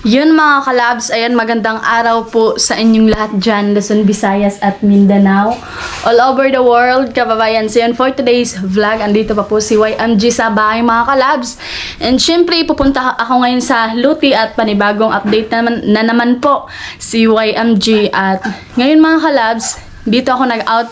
Yun mga kalabs, ayan, magandang araw po sa inyong lahat dyan, Luzon, Visayas at Mindanao. All over the world, kababayan. So yun, for today's vlog, andito pa po si YMG sa bahay mga kalabs. And syempre, pupunta ako ngayon sa Luti at panibagong update na naman po si YMG. At ngayon mga kalabs, dito ako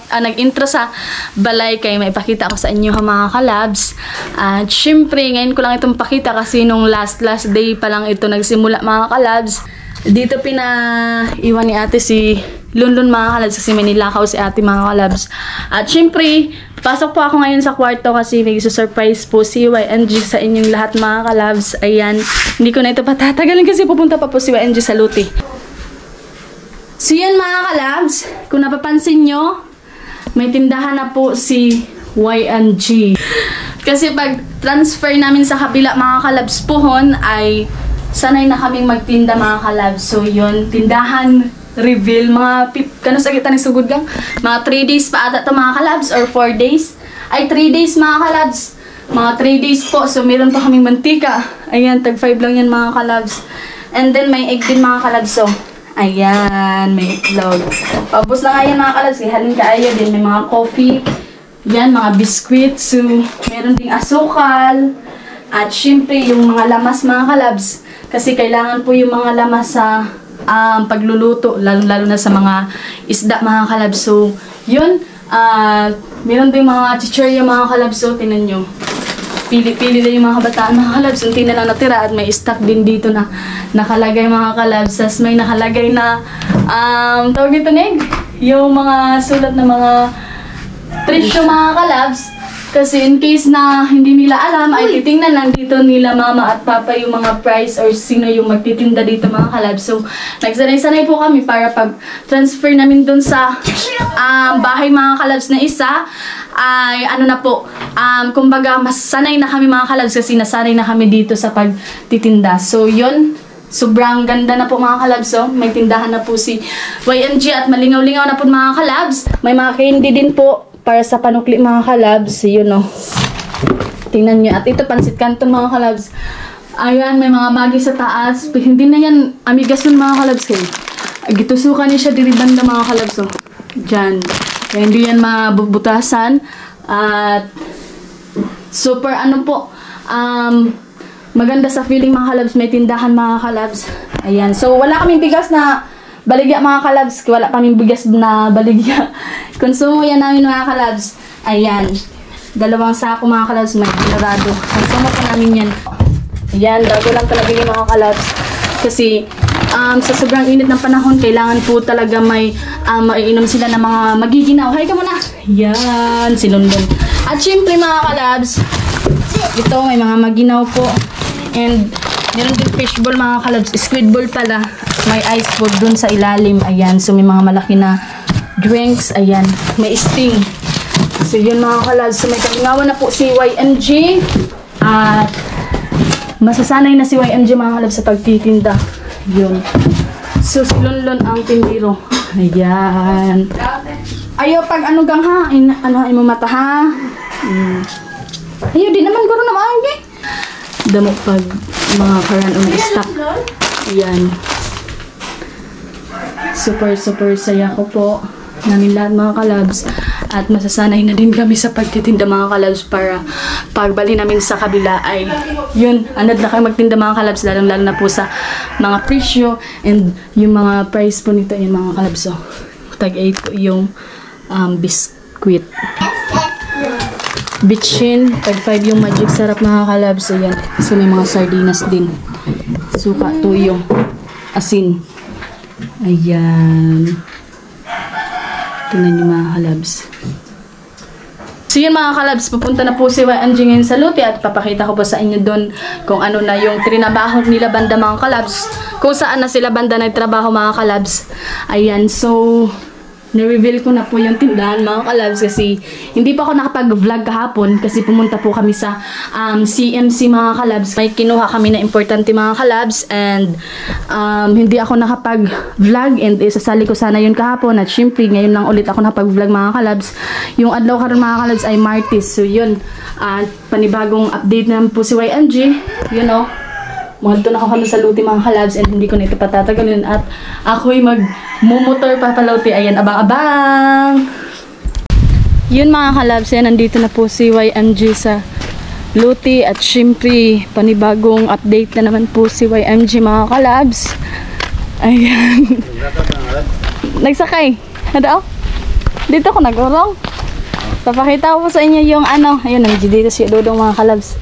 nag-intro sa balay kay may ipakita ako sa inyo mga kalabs. At syempre, ngayon ko lang itong pakita kasi nung last day pa lang ito nagsimula mga kalabs. Dito pinaiwan ni ate si Lunlun mga kalabs kasi may nilakaw si ate mga kalabs. At syempre, pasok po ako ngayon sa kwarto kasi may surprise po si YMG sa inyong lahat mga kalabs. Ayan, hindi ko na ito patatagalin kasi pupunta pa po si YMG sa Luti. So yan mga kalabs, kung napapansin nyo, may tindahan na po si YMG. Kasi pag transfer namin sa kabila mga kalabs pohon ay sanay na kaming magtinda mga kalabs. So yun, tindahan reveal, mga kano sa kita ni sugod gang, mga 3 days pa ata ito mga kalabs or 4 days. Ay 3 days mga kalabs, mga 3 days po. So meron pa kaming mantika. Ayan, tag 5 lang yan mga kalabs. And then may egg din mga kalabs. So ayan, may itlog. Paubos na nga yan mga kalabs. Halin kaayo din. May mga coffee. Yan, mga biskuit. So, meron ding asukal. At syempre, yung mga lamas mga kalabs. Kasi kailangan po yung mga lamas sa pagluluto. Lalo na sa mga isda mga kalabs. So, yun. Meron ding mga chichirya mga kalabs. So, tinan nyo. Pili-pili na yung mga kabataan mga kalabs. Unti na lang natira at may stock din dito na nakalagay mga kalabs. As may nakalagay na tawag dito Neg, yung mga sulat na mga presyo mga kalabs. Kasi in case na hindi nila alam ay titingnan lang dito nila mama at papa yung mga price or sino yung magtitinda dito mga kalabs. So nagsanay-sanay po kami para pag transfer namin dun sa bahay mga kalabs na isa ay ano na po, kumbaga mas sanay na kami mga kalabs kasi nasanay na kami dito sa pagtitinda. So yun, sobrang ganda na po mga kalabs. So may tindahan na po si YMG at malingaw-lingaw na po mga kalabs. May mga candy din po para sa panukli mga kalabs. Yun o, tingnan nyo. At ito pansit canton mga kalabs. Ayan, may mga bagi sa taas. Hindi na yan amigas nun mga kalabs kayo. Gitusukan niya siya diribanda mga kalabs o. Diyan. Kaya hindi yan mabubutasan. At super ano po, maganda sa feeling mga kalabs. May tindahan mga kalabs. Ayan. So wala kaming bigas na baligya mga kalabs. Wala kaming bigas na baligya. Konsumo yan namin mga kalabs. Ayan. 2 sako mga kalabs. May pinarado. Konsumo pa namin yan. Ayan. Bago lang talaga yung mga kalabs. Kasi sa sobrang init ng panahon, kailangan po talaga may maiinom sila ng mga magiginaw. Hay ka muna. Yan. Sinundon. At syempre mga kalabs, ito may mga maginaw po. And meron din fishball mga kalabs. Squid ball pala. May ice food dun sa ilalim. Ayan. So may mga malaki na drinks. Ayan. May sting. So yun mga kalabs. So may kalingawan na po si YMG. At masasanay na si YMG mga kalabs sa pagtitinda. Yun. So si Lunlun ang tindiro. Ayan. Ayo pag ano gang ha. Ano mo mata ha. Ayo di naman guro na maagi. Damo pag mga karan ang stock. Ayan. Super saya ko po namin lahat mga kalabs. At masasanay na din kami sa pagtitinda mga kalabs para pagbali namin sa kabila ay yun, anad na kayo magtinda mga kalabs, lalo na po sa mga presyo and yung mga price po nito yung mga kalabs. So, tag 8 po yung biskuit. Bitchin, tag 5 yung magic sarap mga kalabs. So, yan. So, may mga sardinas din. Suka, tuyo, asin. Ayan. Tingnan niyo mga kalabs. So yun mga kalabs, pupunta na po si YMG ngayon sa Luti at papakita ko po sa inyo doon kung ano na yung trinabaho nila banda mga kalabs. Kung saan na sila banda nagtrabaho mga kalabs. Ayan, so na-reveal ko na po yung tindahan mga kalabs kasi hindi pa ako nakapag-vlog kahapon kasi pumunta po kami sa CMC mga kalabs. May kinuha kami na importante mga kalabs and hindi ako nakapag-vlog and isasali ko sana yun kahapon at syempre ngayon lang ulit ako nakapag-vlog mga kalabs. Yung adlaw karon mga kalabs ay Martes. So yun, panibagong update naman po si YMG, you know. Mga na ako sa luti mga kalabs and hindi ko na ito patatagalin at ako'y mag-mumotor papalauti. Ayan, abang-abang! Yun mga kalabs, yan, nandito na po si YMG sa luti at syempre panibagong update na naman po si YMG mga kalabs. Ayan. Nagsakay. Ano? Dito ako nag-urong. Papakita ko po sa inyo yung ano. Ayun, dito si Dodong mga kalabs.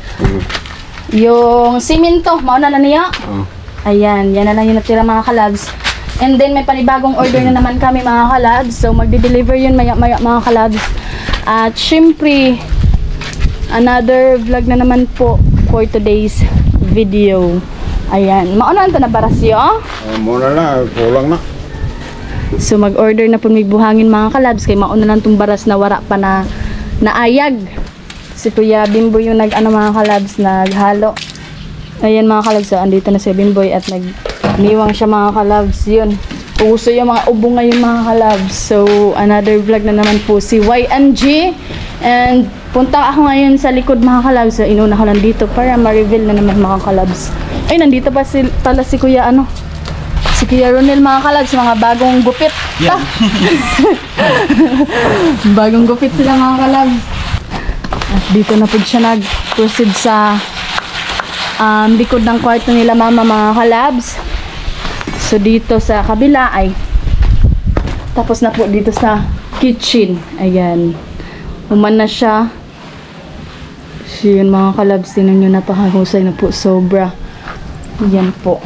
Yung simento, mauna na niya. Ayan, yan na lang yung natira mga kalabs. And then may panibagong order na naman kami mga kalabs. So magde-deliver yun maya-maya mga kalabs. At syempre, another vlog na naman po for today's video. Ayan, mauna ito na barasyo? Muna na, kulang na. So mag-order na po may buhangin mga kalabs. Kaya mauna lang itong baras na wara pa na naayag. Si Kuya Bimboy yung mga kalabs, naghalo. Ayan mga kalabs, so andito na si Bimboy at nagniwang siya mga kalabs. Yun, uso yung mga ubo ngayon mga kalabs. So another vlog na naman po si YMG. And punta ako ngayon sa likod mga kalabs. So inuna ko lang dito para ma-reveal na naman mga kalabs. Ay, nandito pa pala si Kuya si Kuya Ronel mga kalabs, mga bagong gupit. Yeah. Bagong gupit sila mga kalabs. At dito na po siya nag-proceed sa likod ng kwarto nila mama mga kalabs. So dito sa kabila ay tapos na po dito sa kitchen. Ayan. Human na siya. So yun mga kalabs, tinan nyo, napakahusay na po, sobra. Ayan po.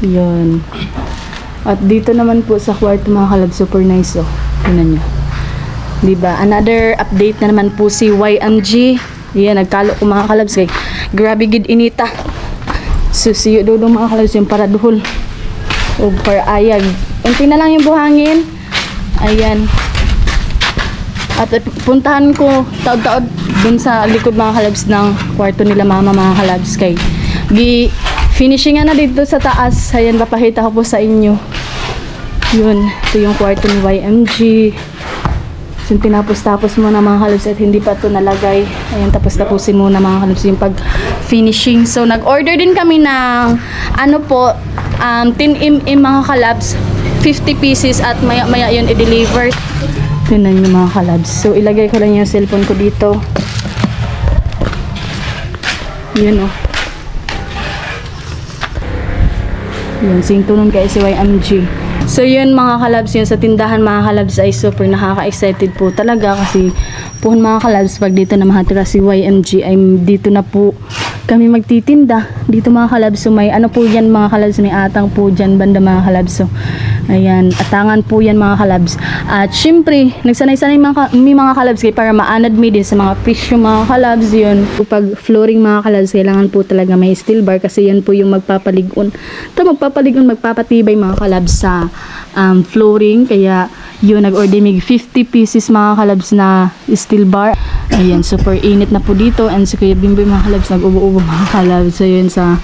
Yun. At dito naman po sa kwarto mga kalabs, super nice oh. Tinan nyo. Diba? Another update na naman po si YMG. Yan, nagkalo ko mga kalabs kay grabe gid inita. So siyo dodo mga kalabs yung para duhol o para ayag. Unti na lang yung buhangin. Ayan. At puntahan ko taod-taod dun sa likod mga kalabs ng kwarto nila mama mga kalabs kay finishing na dito sa taas. Ayan, papakita ko po sa inyo. Yun, ito yung kwarto ni YMG. So, tinapos-tapos muna mga kalabs at hindi pa ito nalagay. Ayan, tapos-tapusin muna mga kalabs yung pag-finishing. So, nag-order din kami ng 10 mga kalabs, 50 pieces at maya-maya yun i-deliver. Tinan nyo mga kalabs. So, ilagay ko lang yung cellphone ko dito. Yun oh. Yun, singtunon kay si YMG. So yun mga kalabs, yun sa tindahan mga kalabs ay super nakaka-excited po talaga kasi po mga kalabs pag dito na mahatira si YMG ay dito na po kami magtitinda dito mga kalabs. So may po yan mga kalabs, may atang po dyan banda mga kalabs. So ayan, atangan po yan mga kalabs. At syempre nagsanay-sanay mga kalabs kaya para maanad mi din sa mga presyo mga kalabs. Yun, pag flooring mga kalabs kailangan po talaga may steel bar kasi yan po yung magpapaligon magpapatibay mga kalabs sa flooring. Kaya yun, nag-order mig 50 pieces mga kalabs na steel bar. Ayan, super init na po dito. And si Kuya Bimboy mga kalabs nag-ubo-ubo mga kalabs. So yun, sa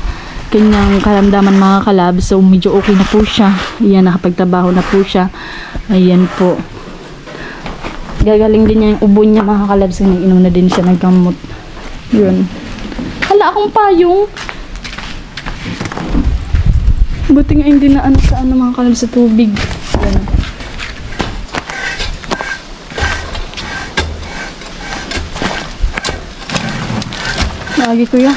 kanyang karamdaman mga kalabs, so medyo okay na po siya. Ayan, nakapagtrabaho na po siya. Ayan po, gagaling din niya yung ubo niya mga kalabs. Nag-inom na din siya ng gamot. Yun, hala akong payong. Buti nga hindi na sa mga kalabs sa tubig. Ayan. Lagi ko yan.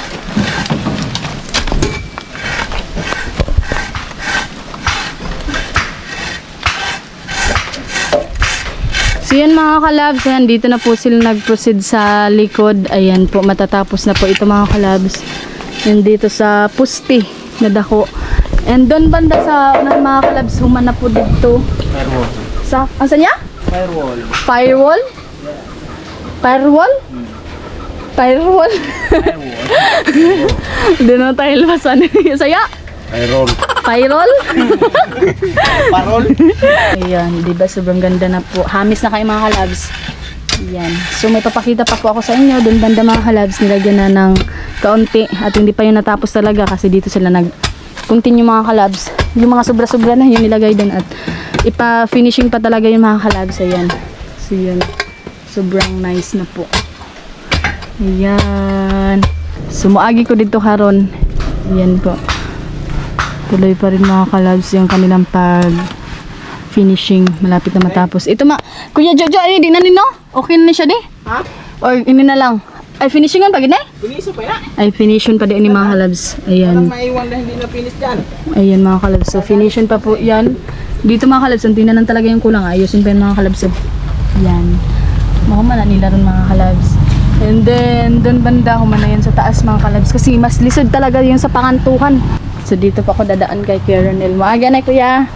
So yan mga kalabs, ayan, dito na po sila nag-proceed sa likod. Ayan po, matatapos na po ito mga kalabs. Yan dito sa pusti na dako. And doon banda sa mga kalabs, human na po dito. Firewall. Sa, asa niya? Firewall. Firewall? Firewall? Firewall? Doon na tayo labasan. Saya? Firewall. Firewall? Parol. Ayan, diba sobrang ganda na po. Hamis na kayo mga kalabs. Ayan. So may papakita pa po ako sa inyo. Doon banda mga kalabs, nilagyan na ng kaunti. At hindi pa yun natapos talaga kasi dito sila nag-continue mga kalabs. Yung mga sobra-sobra na yun nilagay doon. At ipa-finishing pa talaga yung mga kalabs. Ayan. So yun. Sobrang nice na po. Ayan. Sumuagi ko dito karon. Yan po. Tuloy pa rin mga kalabs yung kanilang pag finishing. Malapit na matapos. Ito Kuya Jojo, ay di na nino? Okay na siya di? Ha? Or ini na lang? Ay finishingan pa gina? Finish pa na. Ay finishing pa din ni mga kalabs. Ayan. Maiwan na hindi na finish dyan. Ayan mga kalabs. So finishing pa po yan. Dito mga kalabs, ang tingnan talaga yung kulang. Ayusin pa yung mga kalabs. Yan. Makumana nila rin mga kalabs. And then, doon banda humana yan sa taas mga kalabs. Kasi mas lisod talaga yung sa pangantukan. So dito pa ako dadaan kay Kuya Ronel. Maaga na kuya.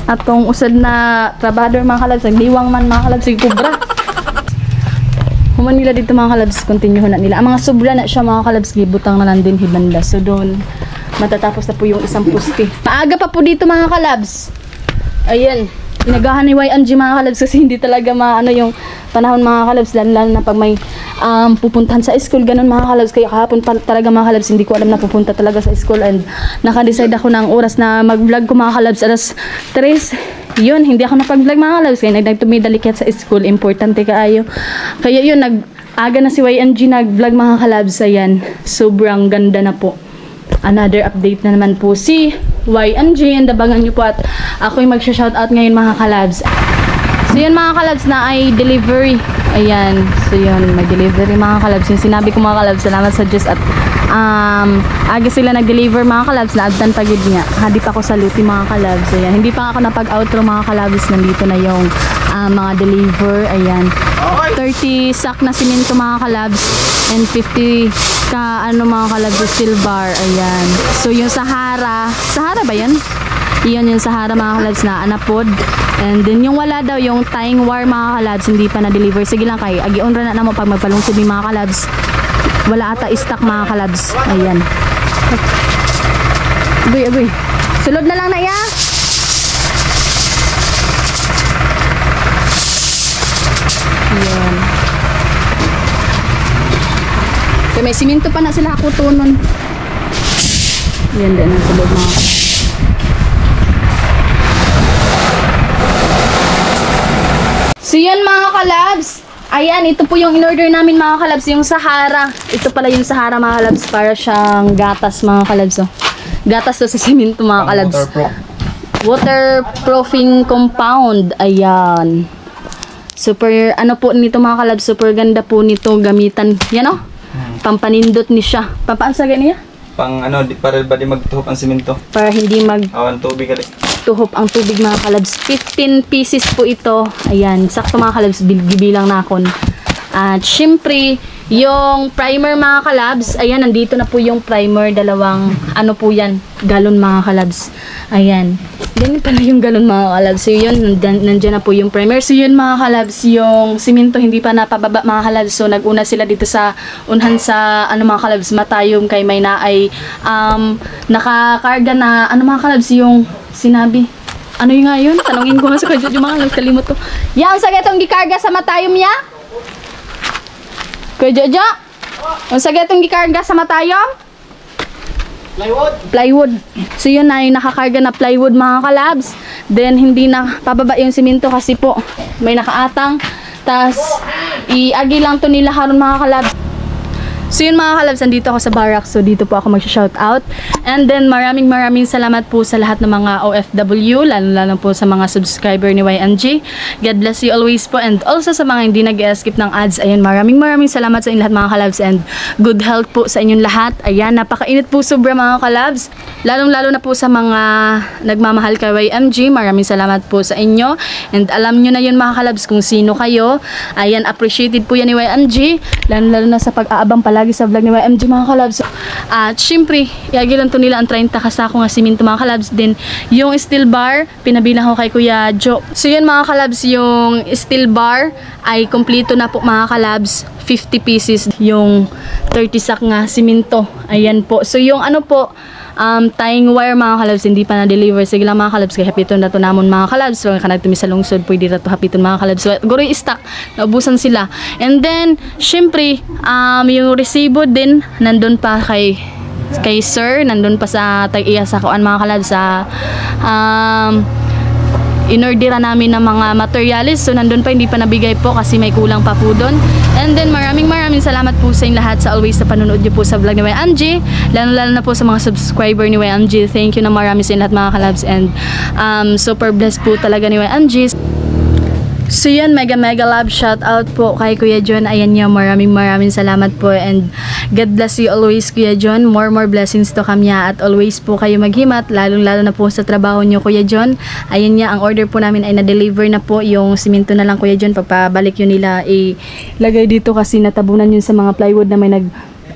At kung usad na trabador mga kalabs, nagliwang man mga kalabs, sige kubra. Human nila dito mga kalabs, continue na nila. Ang mga sobra na siya mga kalabs, gibutang na lang din hibanda. So doon, matatapos na po yung isang pusti. Maaga pa po dito mga kalabs. Ayan. Inagahan ni YMG mga kalabs kasi hindi talaga maano yung panahon mga kalabs, lalo na pag may pupuntahan sa school, ganun mga kalabs. Kaya kahapon pa talaga mga kalabs, hindi ko alam na pupunta talaga sa school, and naka-decide ako ng oras na mag-vlog ko mga kalabs alas 3. Yun, hindi ako napag-vlog mga kalabs kaya nagtumidalikat sa school, importante kaayo. Kaya yun, aga na si YMG nag-vlog mga kalabs. Ayan, sobrang ganda na po. Another update na naman po si YMG, and abangan nyo po at ako yung magsha-shoutout ngayon mga kalabs. So yun mga kalabs na ay delivery. Ayan, so yun, may delivery mga kalabs. Yung sinabi ko mga kalabs, salamat sa Diyos at aga sila nag-deliver mga kalabs, na agtan pagid nga. Hadip ako sa luti mga kalabs. Ayan, hindi pa ako napag-outro mga kalabs. Nandito na yung mga deliver. Ayan, 30 sack na simento mga kalabs and 50 ka mga kalabs steel bar. Ayan, so yung Sahara ba yan? Iyon yung Sahara mga kalabs na anapod. And then yung wala daw, yung tying wire mga kalabs, hindi pa na-deliver. Sige lang kay agi-on ra na namo pag magpalungsod ni mga kalabs. Wala ata stock mga kalabs. Ayan. Agoy. Sulod na lang na ya. Ayan. Kaya may siminto pa na sila ako tunon. Ayan din ang sulod mga kalabs. So yan mga kalabs, ayan, ito po yung in-order namin mga kalabs, yung Sahara. Ito pala yung Sahara mga kalabs, para siyang gatas mga kalabs. Oh. Gatas to sa simento mga kalabs. Waterproofing compound, ayan. Super, ano po nito mga kalabs, super ganda po nito gamitan. Yan oh, pampanindot ni siya. Papaansa niya? Pang para ba di magtuhop ang simento? Para hindi awan tubig gali. Tuhop ang tubig mga kalabs. 15 pieces po ito. Ayan, sakto mga kalabs, gibilang na akon. At syempre, yung primer mga kalabs, ayan, nandito na po yung primer, dalawang, po yan, galon mga kalabs. Ayan, ganyan pala yung galon mga kalabs. So yun, nandyan na po yung primer. So yun mga kalabs, yung simento hindi pa napababa mga kalabs. So nag-una sila dito sa unhan sa, mga kalabs, matayong kay may na ay nakakarga na, mga kalabs, yung sinabi. Ano yung nga yun? Tanungin ko nga sa kajud yung mga nagkalimot ko. Yan, sa gatong gikarga sa matayom ya? Kuya Jojo? Ang sa gatong gikarga sa matayom? Plywood. So yun na yung nakakarga na plywood mga kalabs. Then hindi na pababa yung simento kasi po may nakaatang. Tas iagi lang to nila haron mga kalabs. So yun mga kalabs, nandito ako sa barracks. So dito po ako mag-shoutout. And then maraming salamat po sa lahat ng mga OFW, lalo po sa mga subscriber ni YMG. God bless you always po. And also sa mga hindi nag-skip ng ads. Ayan, maraming salamat sa inyong lahat mga kalabs. And good health po sa inyong lahat. Ayan, napakainit po sobra mga kalabs. Lalo na po sa mga nagmamahal kay YMG. Maraming salamat po sa inyo. And alam nyo na yun mga kalabs kung sino kayo. Ayan, appreciated po yan ni YMG. Lalo na sa pag-aabang palagi sa vlog ni YMG mga kalabs. At syempre, iagi lang to nila ang 30 kasako nga simento mga kalabs. Din yung steel bar, pinabilang ko kay Kuya Jo. So yun mga kalabs, yung steel bar ay kompleto na po mga kalabs. 50 pieces yung 30 sak nga simento. Ayan po. So yung tying wire mga kalabs, hindi pa na-deliver. Sige lang mga kalabs, kaya hapiton na to namon mga kalabs. So kanag tumi sa lungsod, pwede na to hapiton mga kalabs. So guroy stock, naubusan sila. And then, syempre, yung resibo din, nandun pa kay sir, nandun pa sa tag-iya sa kuan mga kalabs, sa inordera namin ng mga materials. So nandun pa, hindi pa nabigay po kasi may kulang pa po doon. And then maraming salamat po sa inyo lahat sa always na panonood niyo po sa vlog ni YMG. Lalo na po sa mga subscriber ni YMG. Thank you na marami sa inyo lahat mga kalabs. And super blessed po talaga ni YMG. So yun, mega love shout out po kay Kuya John. Ayan niya, maraming salamat po, and God bless you always Kuya John. More blessings to kamya, at always po kayo maghimat, lalo na po sa trabaho niyo Kuya John. Ayan niya, ang order po namin ay na-deliver na po. Yung simento na lang Kuya John, pagpabalik yun nila ilagay dito kasi natabunan yun sa mga plywood na may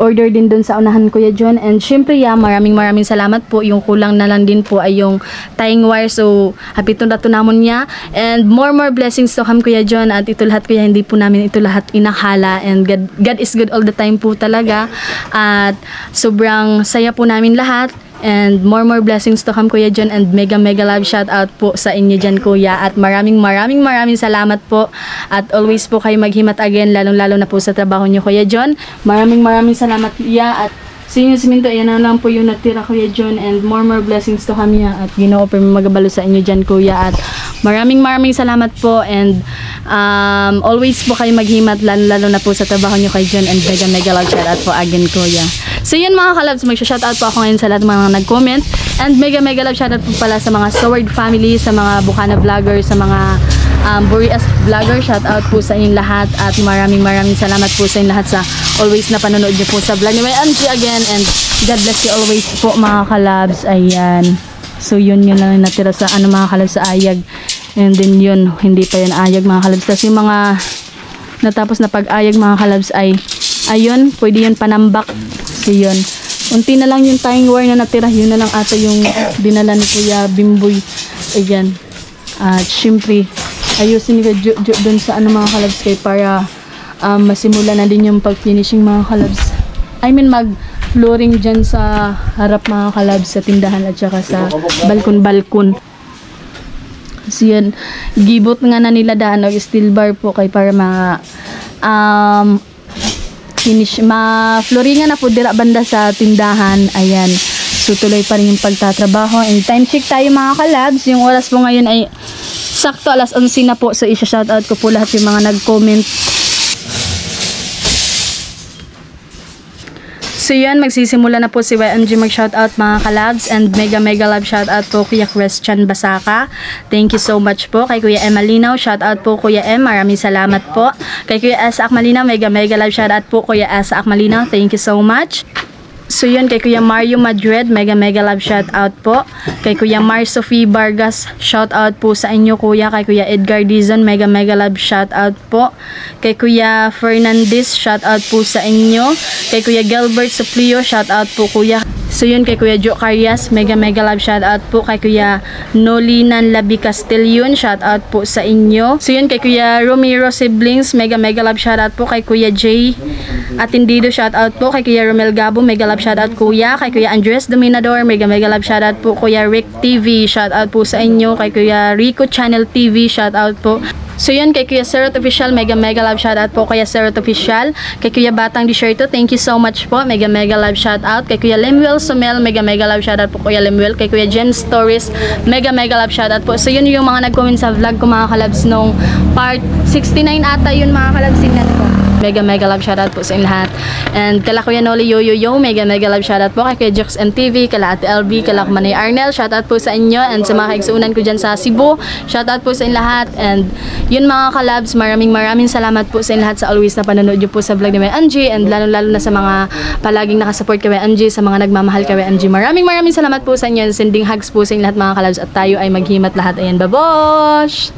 order din doon sa unahan Kuya John. And syempre maraming salamat po. Yung kulang na lang din po ay yung tying wire, so hapit na namon niya, and more blessings to come Kuya John. At ito lahat Kuya, hindi po namin ito lahat inakala, and God is good all the time po talaga, at sobrang saya po namin lahat. And more blessings to come Kuya John, and mega love shout out po sa inyo dyan Kuya, at maraming salamat po, at always po kayo maghimat again, lalo na po sa trabaho nyo Kuya John. Maraming salamat Kuya, at sa inyo simento, ayan na lang po yung natira Kuya John, and more blessings to kami, at Ginoo po magabalo sa inyo dyan Kuya, at maraming salamat po, and always po kayo maghimat, lalo na po sa trabaho nyo Kuya John, and mega love shout out po again Kuya. So yun mga kalabs, magsha-shoutout po ako ngayon sa lahat ng mga nag-comment, and mega love shoutout po pala sa mga Sword family, sa mga Bukana vlogger, sa mga Boreas vlogger. Shoutout po sa inyong lahat, at maraming salamat po sa inyong lahat sa always na panonood nyo po sa vlog ni YMG again, and God bless you always po mga kalabs. Ayan, so yun lang natira sa mga kalabs sa ayag, and then yun, hindi pa yan ayag mga kalabs. Tapos yung mga natapos na pag-ayag mga kalabs ay ayun, pwede yun panambak. So yun, unti na lang yung tying wire na natira, yun na lang ata yung dinala ni Kuya Bimboy. Ayan, at syempre ayusin ni Kuya dun sa mga kalabs kay, para masimula na din yung pag-finishing mga kalabs. I mean mag-flooring dyan sa harap mga kalabs, sa tindahan at saka sa balkon. So yan, gibot nga na nila daan o steel bar po kay, para mga finish, ma-flooringan na po dira banda sa tindahan. Ayan, so tuloy pa rin yung pagtatrabaho, and time check tayo mga kalabs. Yung oras po ngayon ay sakto 11:00 na po, so isa-shoutout ko po lahat yung mga nag-comment. So yun, magsisimula na po si YMG mag-shoutout mga kalabs, and mega love shoutout po Kuya Christian Basaka. Thank you so much po. Kay Kuya M. Malinaw, shoutout po Kuya M. Maraming salamat po. Kay Kuya Asa Akmalinaw, mega love shoutout po Kuya Asa Akmalinaw. Thank you so much. So yun, kay Kuya Mario Madrid, mega love shout out po. Kay Kuya Mar Sophie Vargas, shout out po sa inyo Kuya. Kay Kuya Edgar Dizon, mega love shout out po. Kay Kuya Fernandez, shout out po sa inyo. Kay Kuya Gilbert Suplio, shout out po Kuya. So yun, kay Kuya Joe Carias, mega love shout out po. Kay Kuya Nolinan Labi Castellon, shout out po sa inyo. So yun, kay Kuya Romero Siblings, mega love shout out po. Kay Kuya Jay Atendido, shout out po. Kay Kuya Romel Gabo, mega love shout out Kuya. Kay Kuya Andres Dominador, mega love shout out po. Kuya Rick TV, shout out po sa inyo. Kay Kuya Rico Channel TV, shout out po. So yun, kay Kuya Serot Official, mega love shout out po Kuya Serot Official. Kay Kuya Batang Desierto, thank you so much po, mega love shout out. Kay Kuya Lemuel Sumel, mega love shout out po Kuya Lemuel. Kay Kuya James Torres, mega love shout out po. So yun yung mga nag-comment sa vlog ko mga kalabs nung part 69 ata yun mga kalabs. Tingnan po, mega love shout out po sa inyo lahat. And kala Kuya Noli Yo, mega love shout out po. Kay Kuya Jux MTV, kala Ate LB, kala Manay Arnel, shout out po sa inyo. And sa mga kaigsuunan ko dyan sa Cebu, shout out po sa inyo lahat. And yun mga kalabs, maraming salamat po sa inyo lahat sa always na panonood nyo po sa vlog ni YMG, and lalo na sa mga palaging nakasupport kay YMG, sa mga nagmamahal kay YMG. Maraming salamat po sa inyo, and sending hugs po sa inyo lahat mga kalabs, at tayo ay maghimat lahat. Ayan, babosh!